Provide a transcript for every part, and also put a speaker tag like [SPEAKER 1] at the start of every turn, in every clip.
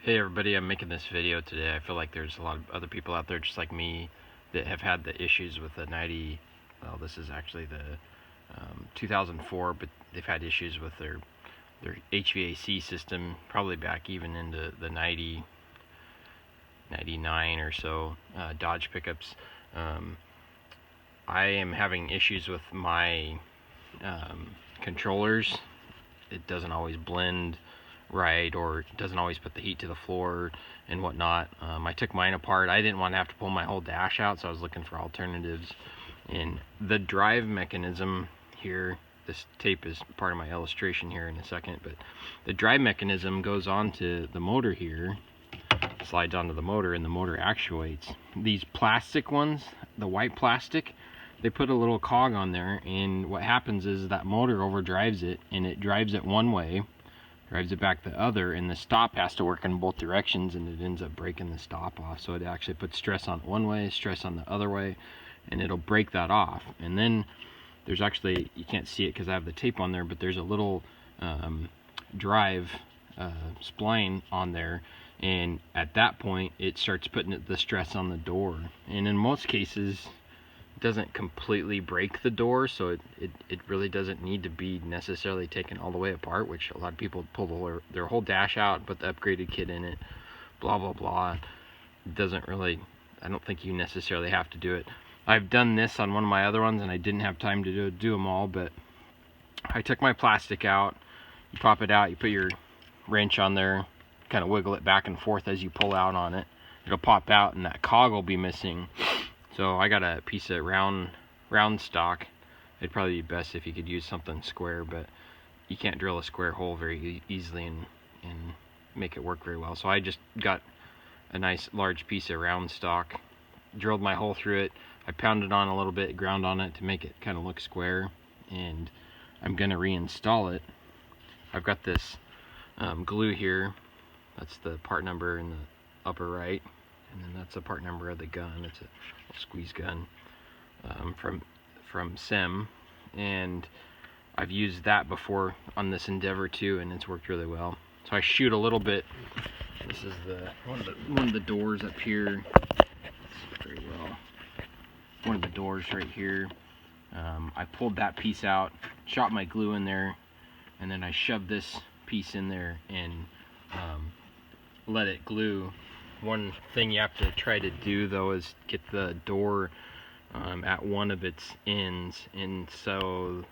[SPEAKER 1] Hey everybody, I'm making this video today. I feel like there's a lot of other people out there just like me that have had the issues with the 90, well this is actually the 2004, but they've had issues with their HVAC system probably back even into the 90, 99 or so Dodge pickups. I am having issues with my controllers. It doesn't always blend right, or it doesn't always put the heat to the floor and whatnot. I took mine apart. I didn't want to have to pull my whole dash out, so I was looking for alternatives. And the drive mechanism here, this tape is part of my illustration here in a second, but the drive mechanism goes onto the motor here, slides onto the motor, and the motor actuates. These plastic ones, the white plastic, they put a little cog on there, and what happens is that motor overdrives it, and it drives it one way, drives it back the other, and the stop has to work in both directions, and it ends up breaking the stop off. So it actually puts stress on one way, stress on the other way, and it'll break that off. And then there's actually, you can't see it because I have the tape on there, but there's a little drive spline on there, and at that point it starts putting the stress on the door. And in most cases it doesn't completely break the door, so it really doesn't need to be necessarily taken all the way apart, which a lot of people pull their whole dash out, put the upgraded kit in it, blah blah blah. It doesn't really, I don't think you necessarily have to do it. I've done this on one of my other ones and I didn't have time to do them all, but I took my plastic out, you pop it out, you put your wrench on there, kind of wiggle it back and forth as you pull out on it. It'll pop out and that cog will be missing. So I got a piece of round stock. It'd probably be best if you could use something square, but you can't drill a square hole very easily and make it work very well. So I just got a nice large piece of round stock, drilled my hole through it. I pounded on a little bit, ground on it to make it kind of look square, and I'm gonna reinstall it. I've got this glue here. That's the part number in the upper right, and then that's the part number of the gun. It's a squeeze gun from SEM, and I've used that before on this Endeavor too, and it's worked really well. So I shoot a little bit. This is one of the doors up here. Very well. One of the doors right here. I pulled that piece out, shot my glue in there, and then I shoved this piece in there and let it glue. One thing you have to try to do though is get the door at one of its ends, and so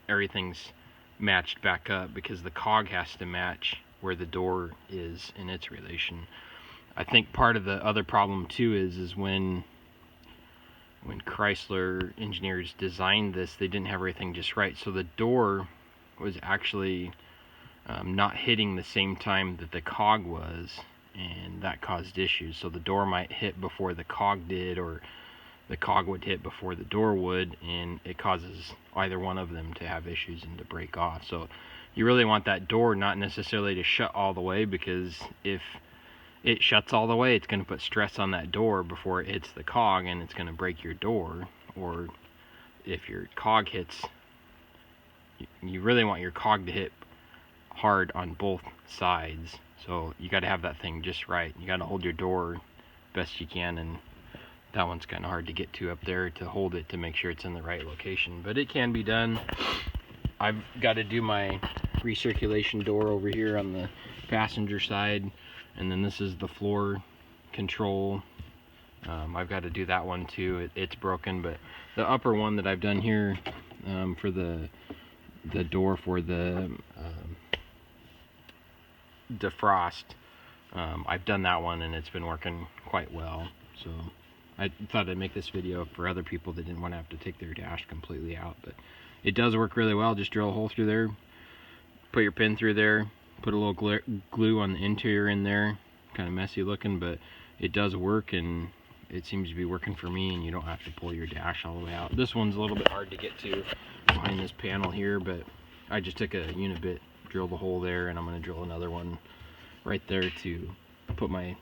[SPEAKER 1] everything's matched back up, because the cog has to match where the door is in its relation. I think part of the other problem too is when Chrysler engineers designed this, they didn't have everything just right. So the door was actually not hitting the same time that the cog was, and that caused issues. So the door might hit before the cog did, or the cog would hit before the door would, and it causes either one of them to have issues and to break off. So you really want that door not necessarily to shut all the way, because if it shuts all the way, it's going to put stress on that door before it hits the cog, and it's going to break your door. Or if your cog hits, you really want your cog to hit hard on both sides. So you got to have that thing just right. You got to hold your door best you can, and that one's kind of hard to get to up there, to hold it to make sure it's in the right location, but it can be done. I've got to do my recirculation door over here on the passenger side, and then this is the floor control. I've got to do that one too. It's broken, but the upper one that I've done here for the door for the defrost, I've done that one and it's been working quite well. So I thought I'd make this video for other people that didn't want to have to take their dash completely out, but it does work really well. Just drill a hole through there, put your pin through there, put a little glue on the interior in there. Kind of messy looking, but it does work, and it seems to be working for me, and you don't have to pull your dash all the way out. This one's a little bit hard to get to behind this panel here, but I just took a unibit, drilled a hole there, and I'm going to drill another one right there to put my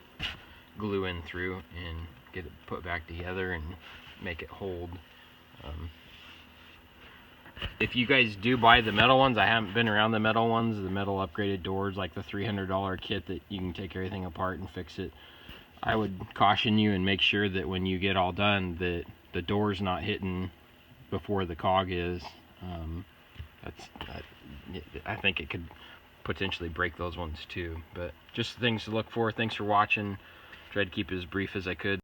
[SPEAKER 1] glue in through and get it put back together and make it hold. If you guys do buy the metal ones, I haven't been around the metal ones, the metal upgraded doors, like the $300 kit that you can take everything apart and fix it. I would caution you and make sure that when you get all done that the door's not hitting before the cog is. I think it could potentially break those ones too. But just things to look for. Thanks for watching. Tried to keep it as brief as I could.